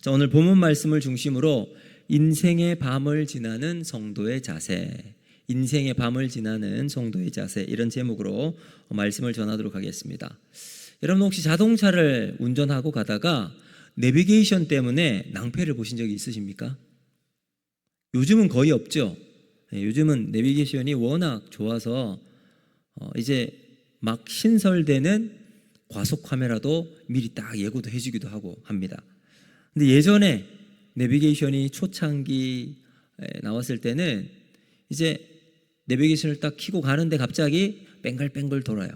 자, 오늘 본문 말씀을 중심으로 인생의 밤을 지나는 성도의 자세, 인생의 밤을 지나는 성도의 자세, 이런 제목으로 말씀을 전하도록 하겠습니다. 여러분 혹시 자동차를 운전하고 가다가 내비게이션 때문에 낭패를 보신 적이 있으십니까? 요즘은 거의 없죠. 요즘은 내비게이션이 워낙 좋아서 이제 막 신설되는 과속 카메라도 미리 딱 예고도 해주기도 하고 합니다. 근데 예전에 내비게이션이 초창기에 나왔을 때는 이제 내비게이션을 딱 켜고 가는데 갑자기 뱅글뱅글 돌아요.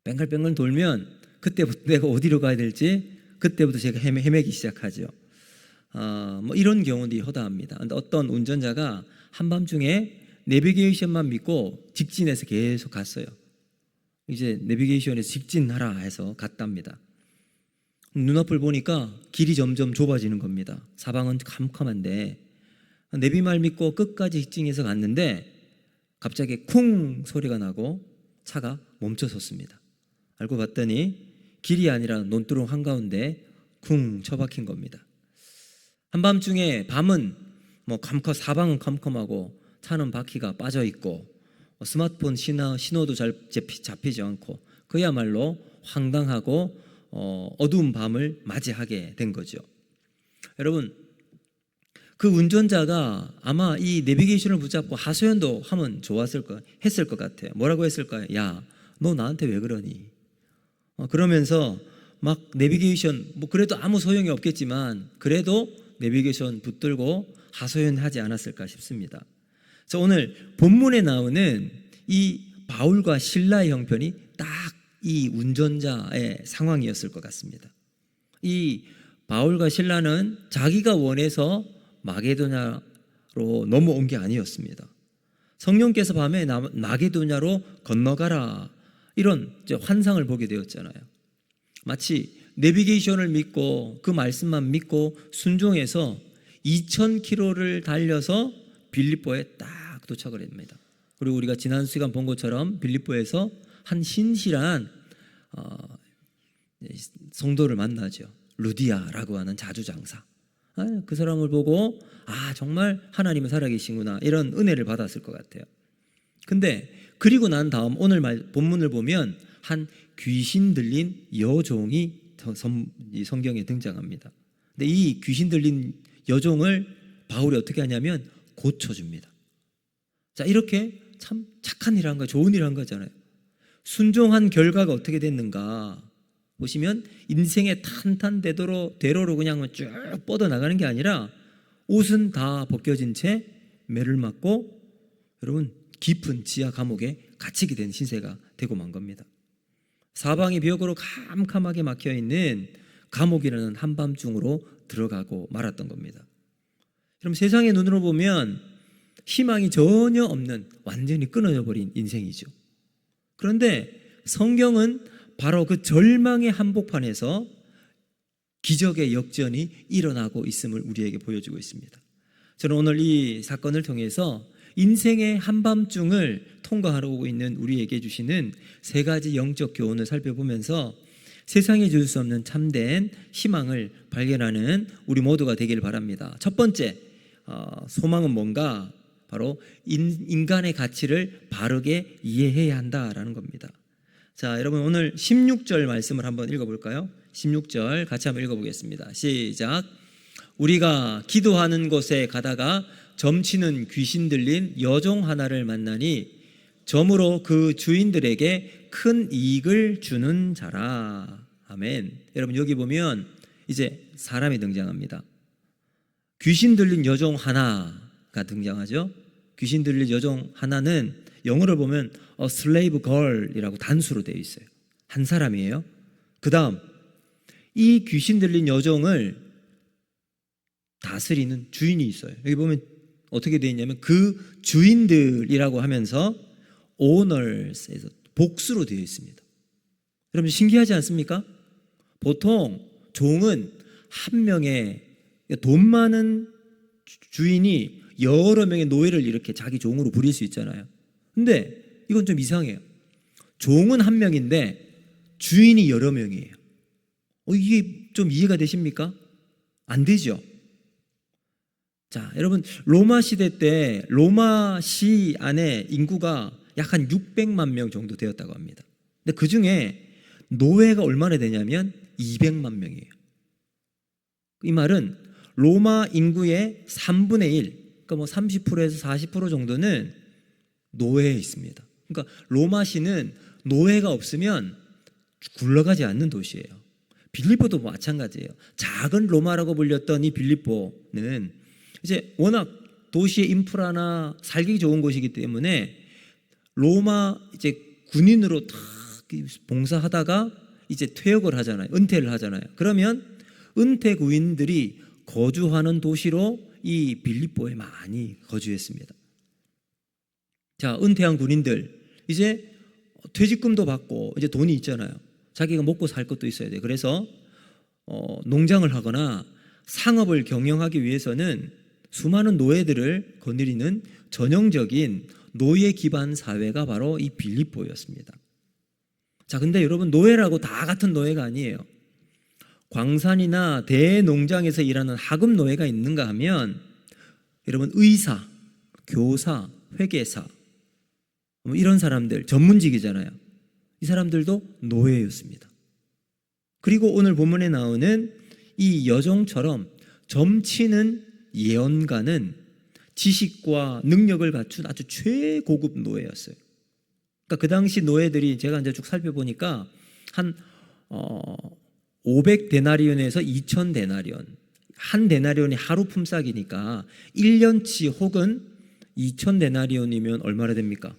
뱅글뱅글 돌면 그때부터 내가 어디로 가야 될지 그때부터 제가 헤매기 시작하죠. 뭐 이런 경우도 허다합니다. 근데 어떤 운전자가 한밤중에 내비게이션만 믿고 직진해서 계속 갔어요. 이제 내비게이션에서 직진하라 해서 갔답니다. 눈앞을 보니까 길이 점점 좁아지는 겁니다. 사방은 캄캄한데 내비말 믿고 끝까지 직진해서 갔는데 갑자기 쿵 소리가 나고 차가 멈춰 섰습니다. 알고 봤더니 길이 아니라 논두렁 한가운데 쿵 처박힌 겁니다. 한밤중에 밤은 사방은 컴컴하고 차는 바퀴가 빠져 있고 스마트폰 신호도 잘 잡히지 않고 그야말로 황당하고 어두운 밤을 맞이하게 된 거죠. 여러분, 그 운전자가 아마 이 내비게이션을 붙잡고 하소연도 하면 했을 것 같아요. 뭐라고 했을까요? 야, 너 나한테 왜 그러니? 그러면서 막 내비게이션, 그래도 아무 소용이 없겠지만 그래도 내비게이션 붙들고 하소연하지 않았을까 싶습니다. 그래서 오늘 본문에 나오는 이 바울과 실라의 형편이 딱 이 운전자의 상황이었을 것 같습니다. 이 바울과 실라는 자기가 원해서 마게도냐로 넘어온 게 아니었습니다. 성령께서 밤에 마게도냐로 건너가라 이런 환상을 보게 되었잖아요. 마치 내비게이션을 믿고 그 말씀만 믿고 순종해서 2000km를 달려서 빌립보에 딱 도착을 합니다. 그리고 우리가 지난 시간 본 것처럼 빌립보에서 한 신실한 성도를 만나죠. 루디아라고 하는 자주장사. 그 사람을 보고 정말 하나님은 살아계시구나 이런 은혜를 받았을 것 같아요. 근데 그리고 난 다음 오늘 본문을 보면 한 귀신 들린 여종이 성경에 등장합니다. 근데 이 귀신 들린 여종을 바울이 어떻게 하냐면 고쳐줍니다. 자, 이렇게 참 착한 일을 한 거예요. 좋은 일을 한 거잖아요. 순종한 결과가 어떻게 됐는가 보시면 인생의 탄탄대로로 그냥 쭉 뻗어나가는 게 아니라 옷은 다 벗겨진 채 매를 맞고 여러분 깊은 지하 감옥에 갇히게 된 신세가 되고 만 겁니다. 사방이 벽으로 캄캄하게 막혀있는 감옥이라는 한밤중으로 들어가고 말았던 겁니다. 그럼 세상의 눈으로 보면 희망이 전혀 없는 완전히 끊어져 버린 인생이죠. 그런데 성경은 바로 그 절망의 한복판에서 기적의 역전이 일어나고 있음을 우리에게 보여주고 있습니다. 저는 오늘 이 사건을 통해서 인생의 한밤중을 통과하고 있는 우리에게 주시는 세 가지 영적 교훈을 살펴보면서 세상에 줄 수 없는 참된 희망을 발견하는 우리 모두가 되기를 바랍니다. 첫 번째, 소망은 뭔가? 바로 인간의 가치를 바르게 이해해야 한다라는 겁니다. 자, 여러분 오늘 16절 말씀을 한번 읽어볼까요? 16절 같이 한번 읽어보겠습니다. 시작. 우리가 기도하는 곳에 가다가 점치는 귀신 들린 여종 하나를 만나니 점으로 그 주인들에게 큰 이익을 주는 자라. 아멘. 여러분 여기 보면 이제 사람이 등장합니다. 귀신 들린 여종 하나가 등장하죠. 귀신 들린 여종 하나는 영어를 보면 a slave girl이라고 단수로 되어 있어요. 한 사람이에요. 그 다음 이 귀신 들린 여종을 다스리는 주인이 있어요. 여기 보면 어떻게 되어 있냐면 그 주인들이라고 하면서 owners에서 복수로 되어 있습니다. 여러분 신기하지 않습니까? 보통 종은 한 명의 돈 많은 주인이 여러 명의 노예를 이렇게 자기 종으로 부릴 수 있잖아요. 근데 이건 좀 이상해요. 종은 한 명인데 주인이 여러 명이에요. 이게 좀 이해가 되십니까? 안 되죠. 자, 여러분 로마 시대 때 로마시 안에 인구가 약 한 600만 명 정도 되었다고 합니다. 근데 그 중에 노예가 얼마나 되냐면 200만 명이에요. 이 말은 로마 인구의 3분의 1, 그러니까 뭐 30%에서 40% 정도는 노예에 있습니다. 그러니까 로마시는 노예가 없으면 굴러가지 않는 도시예요. 빌립보도 마찬가지예요. 작은 로마라고 불렸던 이 빌립보는 이제 워낙 도시의 인프라나 살기 좋은 곳이기 때문에 로마 이제 군인으로 다 봉사하다가 이제 퇴역을 하잖아요. 은퇴를 하잖아요. 그러면 은퇴 군인들이 거주하는 도시로 이 빌립보에 많이 거주했습니다. 자, 은퇴한 군인들 이제 퇴직금도 받고 이제 돈이 있잖아요. 자기가 먹고 살 것도 있어야 돼. 그래서 농장을 하거나 상업을 경영하기 위해서는 수많은 노예들을 거느리는 전형적인 노예 기반 사회가 바로 이 빌립보였습니다. 자, 근데 여러분 노예라고 다 같은 노예가 아니에요. 광산이나 대농장에서 일하는 하급 노예가 있는가 하면 여러분 의사, 교사, 회계사 뭐 이런 사람들 전문직이잖아요. 이 사람들도 노예였습니다. 그리고 오늘 본문에 나오는 이 여종처럼 점치는 예언가는 지식과 능력을 갖춘 아주 최고급 노예였어요. 그러니까 그 당시 노예들이 제가 이제 쭉 살펴보니까 한 500데나리온에서 2000데나리온, 한 데나리온이 하루 품삯이니까 1년치 혹은 2000데나리온이면 얼마나 됩니까?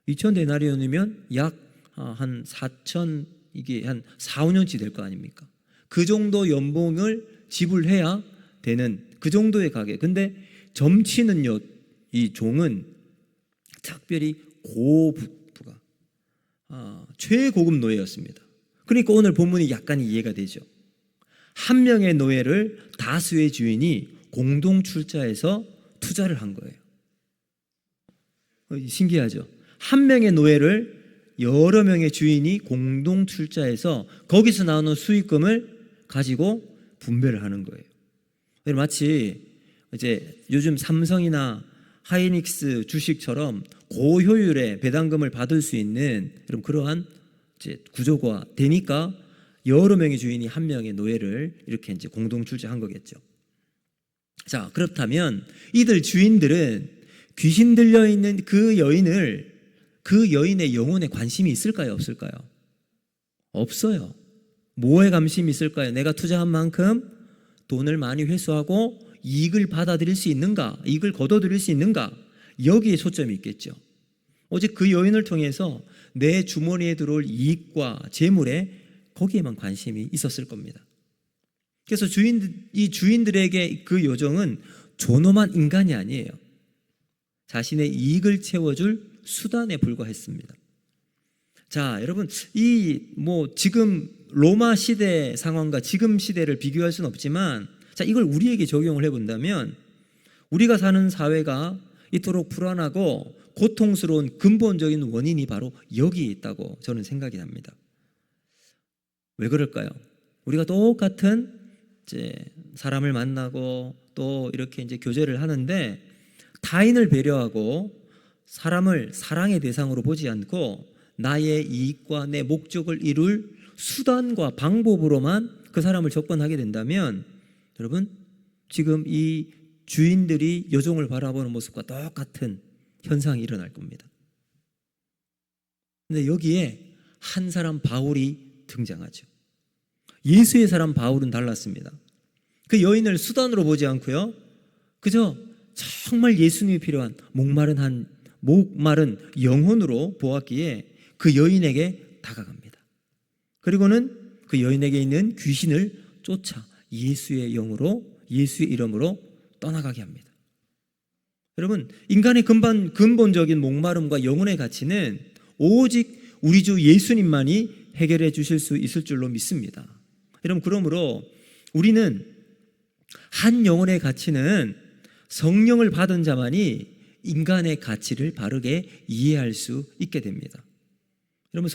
2000데나리온이면 약 한 4천, 이게 한 4, 5년치 될 거 아닙니까? 그 정도 연봉을 지불해야 되는 그 정도의 가게. 근데 점치는 이 종은 특별히 고부가 최고급 노예였습니다. 그러니까 오늘 본문이 약간 이해가 되죠. 한 명의 노예를 다수의 주인이 공동 출자해서 투자를 한 거예요. 신기하죠? 한 명의 노예를 여러 명의 주인이 공동 출자해서 거기서 나오는 수익금을 가지고 분배를 하는 거예요. 마치 이제 요즘 삼성이나 하이닉스 주식처럼 고효율의 배당금을 받을 수 있는 그러한 이제 구조가 되니까 여러 명의 주인이 한 명의 노예를 이렇게 이제 공동 출자한 거겠죠. 자, 그렇다면 이들 주인들은 귀신 들려 있는 그 여인의 영혼에 관심이 있을까요, 없을까요? 없어요. 뭐에 관심이 있을까요? 내가 투자한 만큼 돈을 많이 회수하고 이익을 받아들일 수 있는가? 이익을 거둬들일 수 있는가? 여기에 초점이 있겠죠. 오직 그 여인을 통해서 내 주머니에 들어올 이익과 재물에 거기에만 관심이 있었을 겁니다. 그래서 이 주인들에게 그 요정은 존엄한 인간이 아니에요. 자신의 이익을 채워줄 수단에 불과했습니다. 자, 여러분, 지금 로마 시대 상황과 지금 시대를 비교할 수는 없지만, 자, 이걸 우리에게 적용을 해본다면, 우리가 사는 사회가 이토록 불안하고 고통스러운 근본적인 원인이 바로 여기에 있다고 저는 생각이 납니다. 왜 그럴까요? 우리가 똑같은 이제 사람을 만나고 또 이렇게 이제 교제를 하는데 타인을 배려하고 사람을 사랑의 대상으로 보지 않고 나의 이익과 내 목적을 이룰 수단과 방법으로만 그 사람을 접근하게 된다면 여러분 지금 이 주인들이 여종을 바라보는 모습과 똑같은 현상이 일어날 겁니다. 근데 여기에 한 사람 바울이 등장하죠. 예수의 사람 바울은 달랐습니다. 그 여인을 수단으로 보지 않고요, 그저 정말 예수님이 필요한 목마른 영혼으로 보았기에 그 여인에게 다가갑니다. 그리고는 그 여인에게 있는 귀신을 쫓아 예수의 이름으로 떠나가게 합니다. 여러분, 인간의 근본적인 목마름과 영혼의 가치는 오직 우리 주 예수님만이 해결해 주실 수 있을 줄로 믿습니다. 여러분, 그러므로 우리는 한 영혼의 가치는 성령을 받은 자만이 인간의 가치를 바르게 이해할 수 있게 됩니다. 여러분,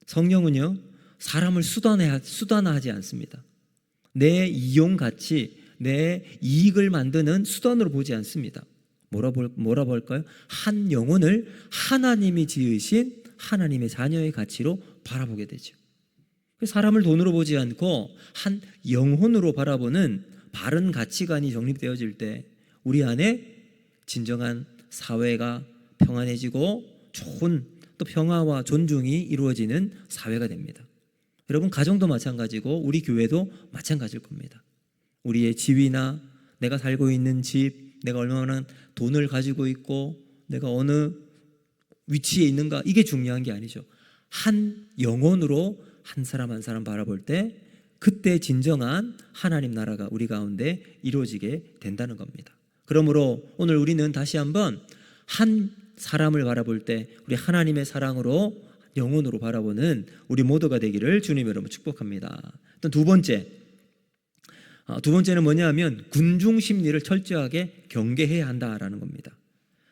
성령은요 사람을 수단화하지 않습니다. 내 이용 가치, 내 이익을 만드는 수단으로 보지 않습니다. 뭐라 볼까요? 한 영혼을 하나님이 지으신 하나님의 자녀의 가치로 바라보게 되죠. 사람을 돈으로 보지 않고 한 영혼으로 바라보는 바른 가치관이 정립되어질 때 우리 안에 진정한 사회가 평안해지고 좋은 또 평화와 존중이 이루어지는 사회가 됩니다. 여러분, 가정도 마찬가지고 우리 교회도 마찬가지일 겁니다. 우리의 지위나 내가 살고 있는 집, 내가 얼마나 돈을 가지고 있고 내가 어느 위치에 있는가, 이게 중요한 게 아니죠. 한 영혼으로 한 사람 한 사람 바라볼 때 그때 진정한 하나님 나라가 우리 가운데 이루어지게 된다는 겁니다. 그러므로 오늘 우리는 다시 한번 한 사람을 바라볼 때 우리 하나님의 사랑으로 영혼으로 바라보는 우리 모두가 되기를 주님 여러분 축복합니다. 또 두 번째는 뭐냐면 군중 심리를 철저하게 경계해야 한다라는 겁니다.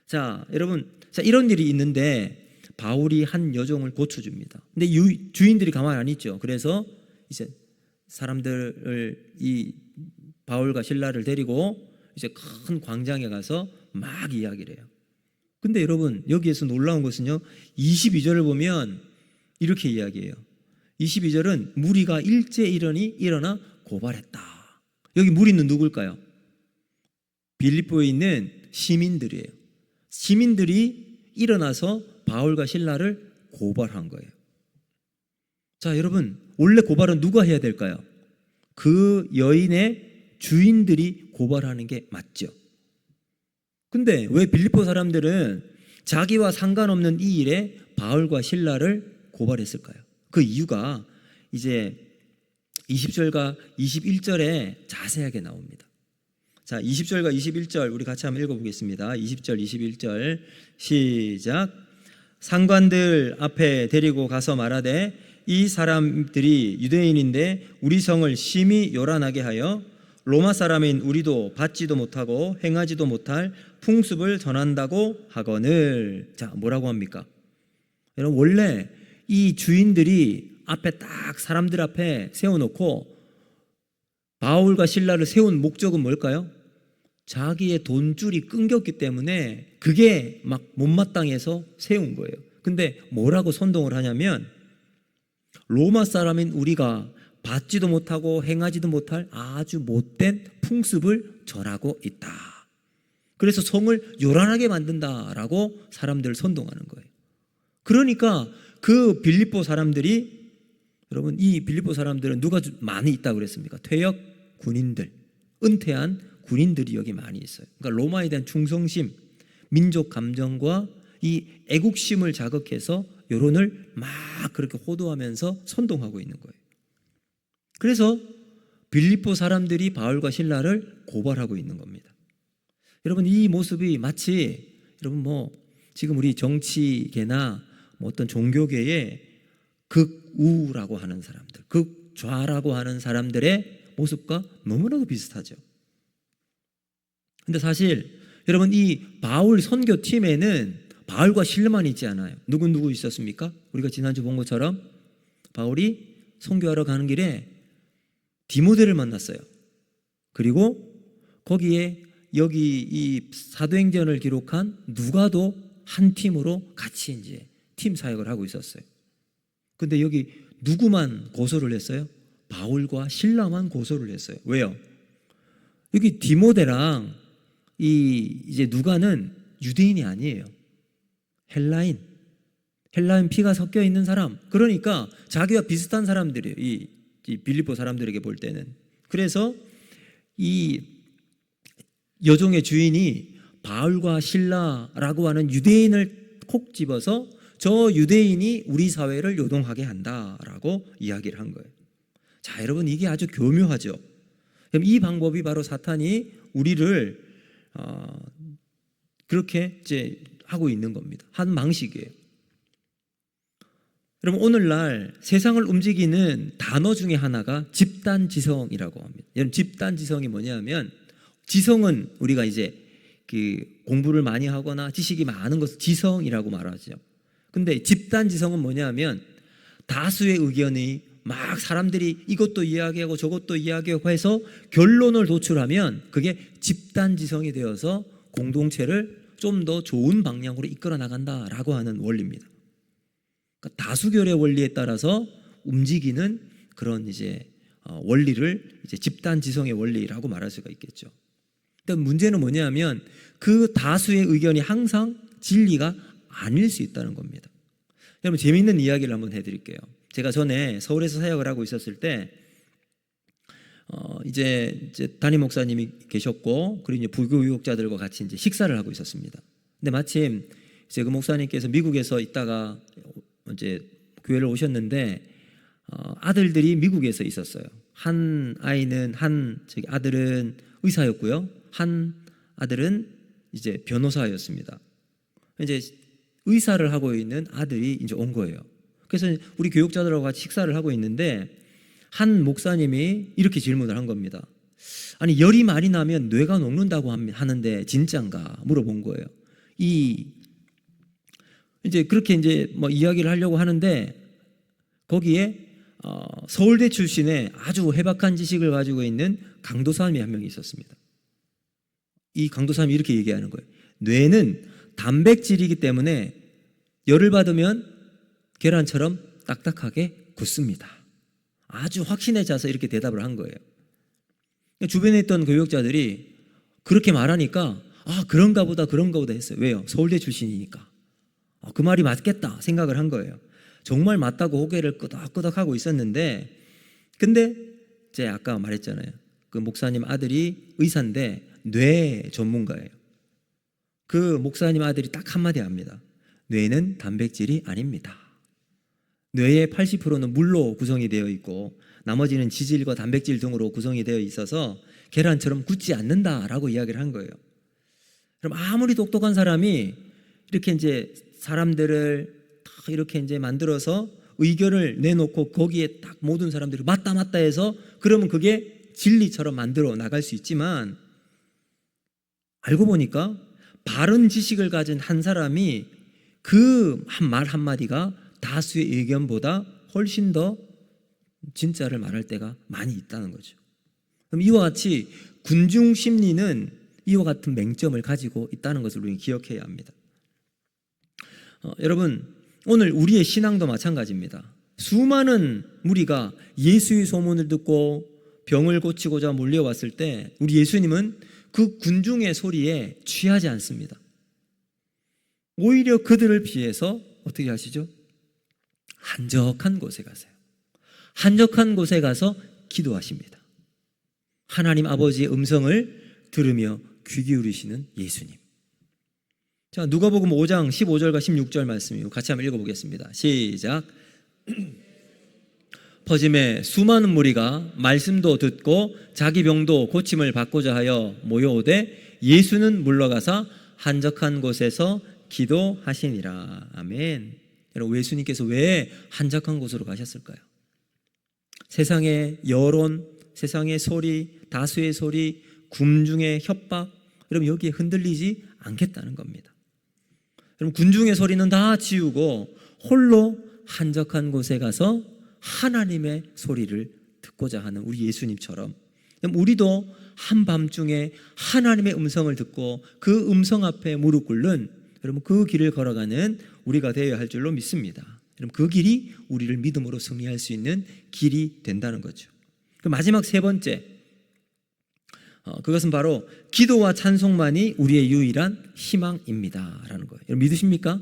자, 여러분, 이런 일이 있는데 바울이 한 여종을 고쳐줍니다. 근데 주인들이 가만 안 있죠. 그래서 이제 사람들을 이 바울과 실라를 데리고 이제 큰 광장에 가서 막 이야기를 해요. 근데 여러분, 여기에서 놀라운 것은요, 22절을 보면 이렇게 이야기해요. 22절은 무리가 일제 일어나 고발했다. 여기 무리는 누굴까요? 빌립보에 있는 시민들이에요. 시민들이 일어나서 바울과 실라를 고발한 거예요. 자, 여러분, 원래 고발은 누가 해야 될까요? 그 여인의 주인들이 고발하는 게 맞죠. 근데 왜 빌립보 사람들은 자기와 상관없는 이 일에 바울과 실라를 고발했을까요? 그 이유가 이제 20절과 21절에 자세하게 나옵니다. 자, 20절과 21절 우리 같이 한번 읽어보겠습니다. 20절, 21절 시작. 상관들 앞에 데리고 가서 말하되 이 사람들이 유대인인데 우리 성을 심히 요란하게 하여 로마 사람인 우리도 받지도 못하고 행하지도 못할 풍습을 전한다고 하거늘. 자, 뭐라고 합니까? 여러분, 원래 이 주인들이 앞에 딱 사람들 앞에 세워놓고 바울과 실라를 세운 목적은 뭘까요? 자기의 돈줄이 끊겼기 때문에 그게 막 못마땅해서 세운 거예요. 근데 뭐라고 선동을 하냐면 로마 사람인 우리가 받지도 못하고 행하지도 못할 아주 못된 풍습을 전하고 있다. 그래서 성을 요란하게 만든다라고 사람들을 선동하는 거예요. 그러니까 그 빌립보 사람들이, 여러분, 이 빌립보 사람들은 누가 많이 있다고 그랬습니까? 퇴역 군인들, 은퇴한 군인들이 여기 많이 있어요. 그러니까 로마에 대한 충성심, 민족 감정과 이 애국심을 자극해서 여론을 막 그렇게 호도하면서 선동하고 있는 거예요. 그래서 빌립보 사람들이 바울과 실라를 고발하고 있는 겁니다. 여러분, 이 모습이 마치 여러분 지금 우리 정치계나 어떤 종교계에 극우라고 하는 사람들, 극좌라고 하는 사람들의 모습과 너무나도 비슷하죠. 근데 사실 여러분, 이 바울 선교팀에는 바울과 실라만 있지 않아요. 누구 있었습니까? 우리가 지난주 본 것처럼 바울이 선교하러 가는 길에 디모데를 만났어요. 그리고 거기에 여기 이 사도행전을 기록한 누가도 한 팀으로 같이 이제 팀 사역을 하고 있었어요. 근데 여기 누구만 고소를 했어요? 바울과 실라만 고소를 했어요. 왜요? 여기 디모데랑 이제 누가는 유대인이 아니에요. 헬라인 피가 섞여 있는 사람. 그러니까 자기와 비슷한 사람들이에요. 이 빌립보 사람들에게 볼 때는. 그래서 이 여종의 주인이 바울과 실라라고 하는 유대인을 콕 집어서 저 유대인이 우리 사회를 요동하게 한다라고 이야기를 한 거예요. 자, 여러분, 이게 아주 교묘하죠. 그럼 이 방법이 바로 사탄이 우리를 그렇게 이제 하고 있는 겁니다. 한 방식이에요. 여러분, 오늘날 세상을 움직이는 단어 중에 하나가 집단지성이라고 합니다. 여러분, 집단지성이 뭐냐면, 지성은 우리가 이제 그 공부를 많이 하거나 지식이 많은 것을 지성이라고 말하죠. 근데 집단지성은 뭐냐면 다수의 의견이 막 사람들이 이것도 이야기하고 저것도 이야기하고 해서 결론을 도출하면 그게 집단지성이 되어서 공동체를 좀 더 좋은 방향으로 이끌어 나간다라고 하는 원리입니다. 그러니까 다수결의 원리에 따라서 움직이는 그런 이제 원리를 이제 집단지성의 원리라고 말할 수가 있겠죠. 근데 문제는 뭐냐면 그 다수의 의견이 항상 진리가 아닐 수 있다는 겁니다. 여러분, 재미있는 이야기를 한번 해드릴게요. 제가 전에 서울에서 사역을 하고 있었을 때 이제 담임 목사님이 계셨고, 그리고 이제 부교육자들과 같이 이제 식사를 하고 있었습니다. 근데 마침 이제 그 목사님께서 미국에서 있다가 이제 교회를 오셨는데 아들들이 미국에서 있었어요. 한 아이는 아들은 의사였고요. 한 아들은 이제 변호사였습니다. 이제 의사를 하고 있는 아들이 이제 온 거예요. 그래서 우리 교육자들하고 같이 식사를 하고 있는데 한 목사님이 이렇게 질문을 한 겁니다. 아니, 열이 많이 나면 뇌가 녹는다고 하는데 진짠가 물어본 거예요. 이제 그렇게 이제 뭐 이야기를 하려고 하는데 거기에 서울대 출신의 아주 해박한 지식을 가지고 있는 강도사님이 한 명이 있었습니다. 이 강도사님이 이렇게 얘기하는 거예요. 뇌는 단백질이기 때문에 열을 받으면 계란처럼 딱딱하게 굳습니다. 아주 확신해져서 이렇게 대답을 한 거예요. 주변에 있던 교육자들이 그렇게 말하니까 그런가 보다 했어요. 왜요? 서울대 출신이니까. 그 말이 맞겠다 생각을 한 거예요. 정말 맞다고 고개를 끄덕끄덕하고 있었는데, 근데 제가 아까 말했잖아요. 그 목사님 아들이 의사인데 뇌 전문가예요. 그 목사님 아들이 딱 한마디 합니다. 뇌는 단백질이 아닙니다. 뇌의 80%는 물로 구성이 되어 있고 나머지는 지질과 단백질 등으로 구성이 되어 있어서 계란처럼 굳지 않는다라고 이야기를 한 거예요. 그럼 아무리 똑똑한 사람이 이렇게 이제 사람들을 다 이렇게 이제 만들어서 의견을 내놓고 거기에 딱 모든 사람들이 맞다 해서 그러면 그게 진리처럼 만들어 나갈 수 있지만, 알고 보니까 바른 지식을 가진 한 사람이 그 말 한마디가 다수의 의견보다 훨씬 더 진짜를 말할 때가 많이 있다는 거죠. 그럼 이와 같이 군중 심리는 이와 같은 맹점을 가지고 있다는 것을 우리는 기억해야 합니다. 여러분, 오늘 우리의 신앙도 마찬가지입니다. 수많은 무리가 예수의 소문을 듣고 병을 고치고자 몰려왔을 때 우리 예수님은 그 군중의 소리에 취하지 않습니다. 오히려 그들을 피해서 어떻게 하시죠? 한적한 곳에 가세요. 한적한 곳에 가서 기도하십니다. 하나님 아버지의 음성을 들으며 귀 기울이시는 예수님. 자, 누가복음 5장 15절과 16절 말씀이요. 같이 한번 읽어보겠습니다. 시작. 퍼짐에 수많은 무리가 말씀도 듣고 자기 병도 고침을 받고자 하여 모여오되 예수는 물러가사 한적한 곳에서 기도하시니라. 아멘. 여러분, 예수님께서 왜 한적한 곳으로 가셨을까요? 세상의 여론, 세상의 소리, 다수의 소리, 군중의 협박, 여러분 여기에 흔들리지 않겠다는 겁니다. 여러분, 군중의 소리는 다 지우고 홀로 한적한 곳에 가서 하나님의 소리를 듣고자 하는 우리 예수님처럼 우리도 한밤중에 하나님의 음성을 듣고 그 음성 앞에 무릎 꿇는, 여러분 그 길을 걸어가는 우리가 되어야 할 줄로 믿습니다. 여러분, 그 길이 우리를 믿음으로 승리할 수 있는 길이 된다는 거죠. 마지막 세 번째, 그것은 바로 기도와 찬송만이 우리의 유일한 희망입니다 라는 거예요. 여러분 믿으십니까?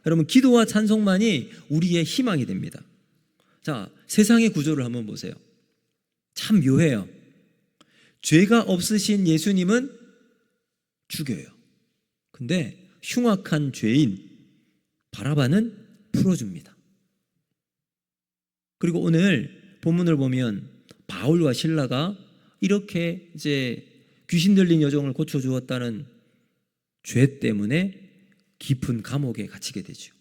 여러분, 기도와 찬송만이 우리의 희망이 됩니다. 자, 세상의 구조를 한번 보세요. 참 묘해요. 죄가 없으신 예수님은 죽여요. 근데 흉악한 죄인 바라바는 풀어줍니다. 그리고 오늘 본문을 보면 바울과 실라가 이렇게 이제 귀신 들린 여종을 고쳐주었다는 죄 때문에 깊은 감옥에 갇히게 되죠.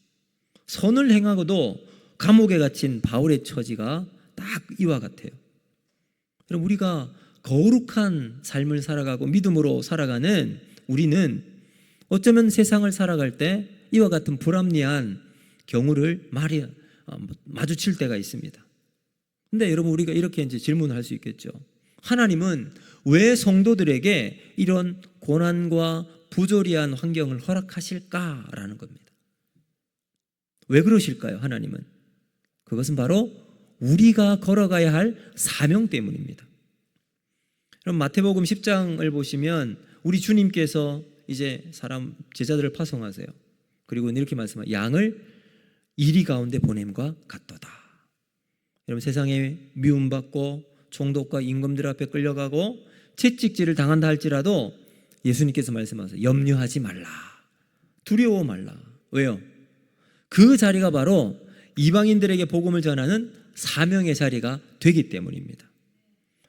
선을 행하고도 감옥에 갇힌 바울의 처지가 딱 이와 같아요. 여러분, 우리가 거룩한 삶을 살아가고 믿음으로 살아가는 우리는 어쩌면 세상을 살아갈 때 이와 같은 불합리한 경우를 마주칠 때가 있습니다. 근데 여러분, 우리가 이렇게 이제 질문을 할 수 있겠죠. 하나님은 왜 성도들에게 이런 고난과 부조리한 환경을 허락하실까라는 겁니다. 왜 그러실까요, 하나님은? 그것은 바로 우리가 걸어가야 할 사명 때문입니다. 그럼 마태복음 10장을 보시면 우리 주님께서 이제 제자들을 파송하세요. 그리고 이렇게 말씀하세요. 양을 이리 가운데 보냄과 같도다. 여러분, 세상에 미움받고 총독과 임금들 앞에 끌려가고 채찍질을 당한다 할지라도 예수님께서 말씀하세요. 염려하지 말라. 두려워 말라. 왜요? 그 자리가 바로 이방인들에게 복음을 전하는 사명의 자리가 되기 때문입니다.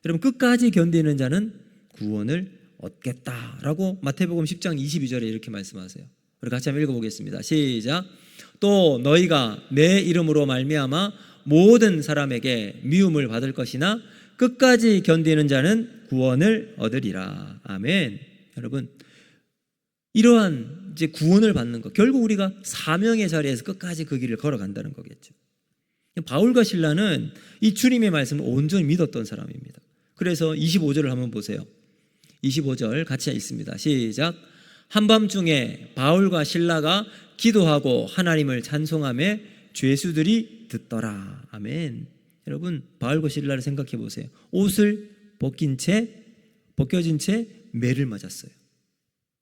여러분, 끝까지 견디는 자는 구원을 얻겠다라고 마태복음 10장 22절에 이렇게 말씀하세요. 우리 같이 한번 읽어보겠습니다. 시작. 또 너희가 내 이름으로 말미암아 모든 사람에게 미움을 받을 것이나 끝까지 견디는 자는 구원을 얻으리라. 아멘. 여러분, 이러한 이제 구원을 받는 것, 결국 우리가 사명의 자리에서 끝까지 그 길을 걸어간다는 거겠죠. 바울과 실라는 이 주님의 말씀을 온전히 믿었던 사람입니다. 그래서 25절을 한번 보세요. 25절 같이 있습니다. 시작. 한밤중에 바울과 실라가 기도하고 하나님을 찬송하며 죄수들이 듣더라. 아멘. 여러분, 바울과 실라를 생각해 보세요. 옷을 벗겨진 채 매를 맞았어요.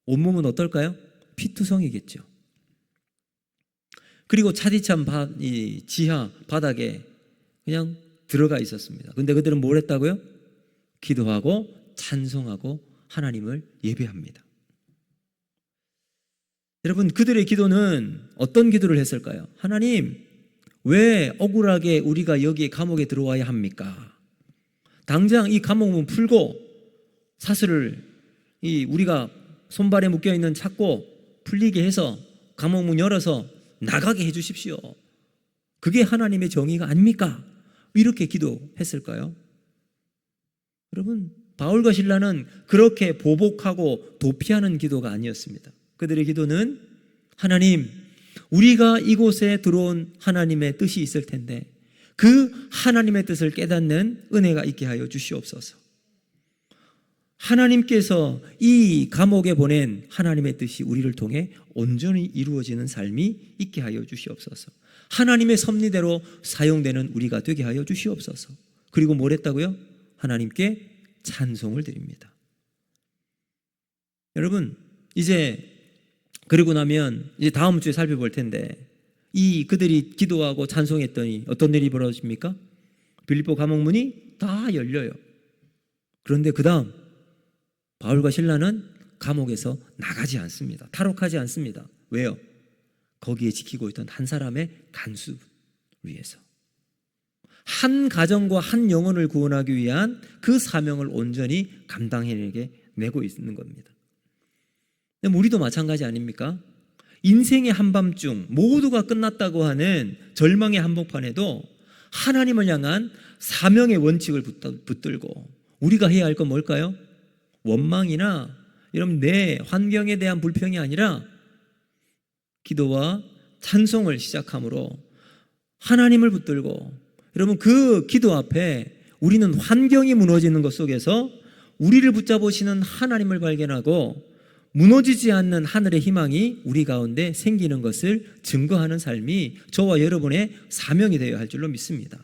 온몸은 어떨까요? 피투성이겠죠. 그리고 차디찬 지하 바닥에 그냥 들어가 있었습니다. 근데 그들은 뭘 했다고요? 기도하고 찬송하고 하나님을 예배합니다. 여러분, 그들의 기도는 어떤 기도를 했을까요? 하나님, 왜 억울하게 우리가 여기에 감옥에 들어와야 합니까? 당장 이 감옥문 풀고 사슬을 우리가 손발에 묶여있는 찾고 풀리게 해서 감옥문 열어서 나가게 해주십시오. 그게 하나님의 정의가 아닙니까? 이렇게 기도했을까요? 여러분, 바울과 실라는 그렇게 보복하고 도피하는 기도가 아니었습니다. 그들의 기도는 하나님, 우리가 이곳에 들어온 하나님의 뜻이 있을 텐데 그 하나님의 뜻을 깨닫는 은혜가 있게 하여 주시옵소서. 하나님께서 이 감옥에 보낸 하나님의 뜻이 우리를 통해 온전히 이루어지는 삶이 있게 하여 주시옵소서. 하나님의 섭리대로 사용되는 우리가 되게 하여 주시옵소서. 그리고 뭘 했다고요? 하나님께 찬송을 드립니다. 여러분, 이제 그리고 나면 이제 다음 주에 살펴볼 텐데 그들이 기도하고 찬송했더니 어떤 일이 벌어집니까? 빌립보 감옥문이 다 열려요. 그런데 그 다음 바울과 실라는 감옥에서 나가지 않습니다. 탈옥하지 않습니다. 왜요? 거기에 지키고 있던 한 사람의 간수 위해서. 한 가정과 한 영혼을 구원하기 위한 그 사명을 온전히 감당해내고 있는 겁니다. 우리도 마찬가지 아닙니까? 인생의 한밤중 모두가 끝났다고 하는 절망의 한복판에도 하나님을 향한 사명의 원칙을 붙들고 우리가 해야 할 건 뭘까요? 원망이나 이런 내 환경에 대한 불평이 아니라 기도와 찬송을 시작함으로 하나님을 붙들고, 여러분, 그 기도 앞에 우리는 환경이 무너지는 것 속에서 우리를 붙잡으시는 하나님을 발견하고 무너지지 않는 하늘의 희망이 우리 가운데 생기는 것을 증거하는 삶이 저와 여러분의 사명이 되어야 할 줄로 믿습니다.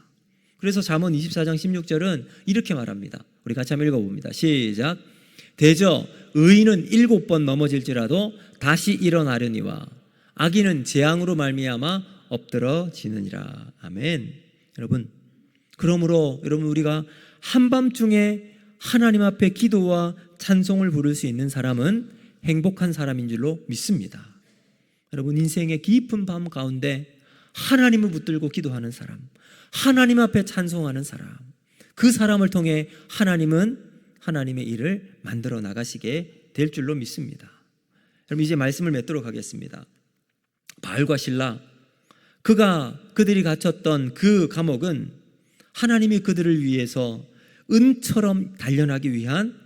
그래서 잠언 24장 16절은 이렇게 말합니다. 우리 같이 한번 읽어봅니다. 시작. 대저 의인은 7번 넘어질지라도 다시 일어나려니와 악인은 재앙으로 말미암아 엎드러지느니라. 아멘. 여러분, 그러므로 여러분, 우리가 한밤중에 하나님 앞에 기도와 찬송을 부를 수 있는 사람은 행복한 사람인 줄로 믿습니다. 여러분, 인생의 깊은 밤 가운데 하나님을 붙들고 기도하는 사람, 하나님 앞에 찬송하는 사람, 그 사람을 통해 하나님은 하나님의 일을 만들어 나가시게 될 줄로 믿습니다. 여러분, 이제 말씀을 맺도록 하겠습니다. 바울과 실라, 그들이 갇혔던 그 감옥은 하나님이 그들을 위해서 은처럼 단련하기 위한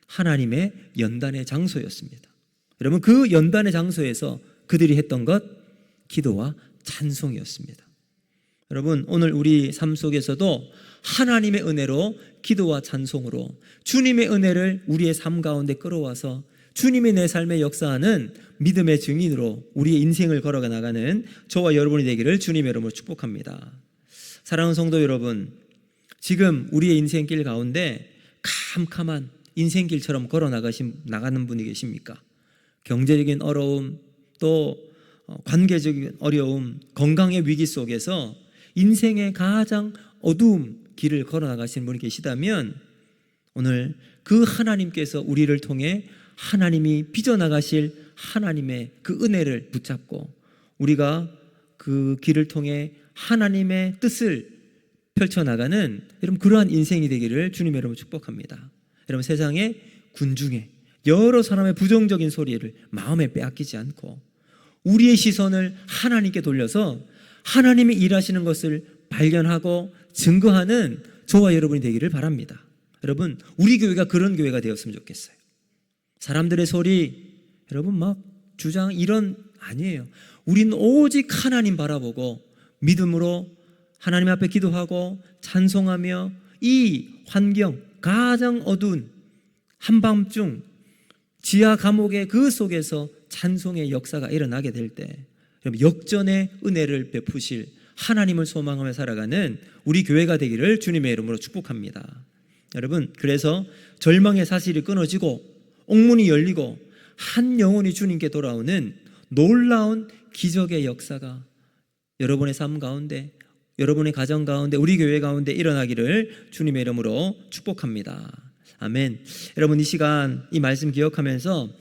하나님의 연단의 장소였습니다. 여러분, 그 연단의 장소에서 그들이 했던 것, 기도와 찬송이었습니다. 여러분, 오늘 우리 삶 속에서도 하나님의 은혜로 기도와 찬송으로 주님의 은혜를 우리의 삶 가운데 끌어와서 주님이 내 삶에 역사하는 믿음의 증인으로 우리의 인생을 걸어가 나가는 저와 여러분이 되기를 주님의 이름으로 축복합니다. 사랑하는 성도 여러분, 지금 우리의 인생길 가운데 캄캄한 인생길처럼 걸어 나가는 분이 계십니까? 경제적인 어려움, 또 관계적인 어려움, 건강의 위기 속에서 인생의 가장 어두운 길을 걸어 나가시는 분이 계시다면 오늘 그 하나님께서 우리를 통해 하나님이 빚어나가실 하나님의 그 은혜를 붙잡고 우리가 그 길을 통해 하나님의 뜻을 펼쳐나가는 여러분 그러한 인생이 되기를 주님의 이름으로 축복합니다. 여러분, 세상의 군중에 여러 사람의 부정적인 소리를 마음에 빼앗기지 않고 우리의 시선을 하나님께 돌려서 하나님이 일하시는 것을 발견하고 증거하는 저와 여러분이 되기를 바랍니다. 여러분, 우리 교회가 그런 교회가 되었으면 좋겠어요. 사람들의 소리, 여러분 막 주장 이런 아니에요. 우리는 오직 하나님 바라보고 믿음으로 하나님 앞에 기도하고 찬송하며 이 환경, 가장 어두운 한밤중 지하 감옥의 그 속에서 찬송의 역사가 일어나게 될 때 역전의 은혜를 베푸실 하나님을 소망하며 살아가는 우리 교회가 되기를 주님의 이름으로 축복합니다. 여러분, 그래서 절망의 사실이 끊어지고 옥문이 열리고 한 영혼이 주님께 돌아오는 놀라운 기적의 역사가 여러분의 삶 가운데, 여러분의 가정 가운데, 우리 교회 가운데 일어나기를 주님의 이름으로 축복합니다. 아멘. 여러분, 이 시간 이 말씀 기억하면서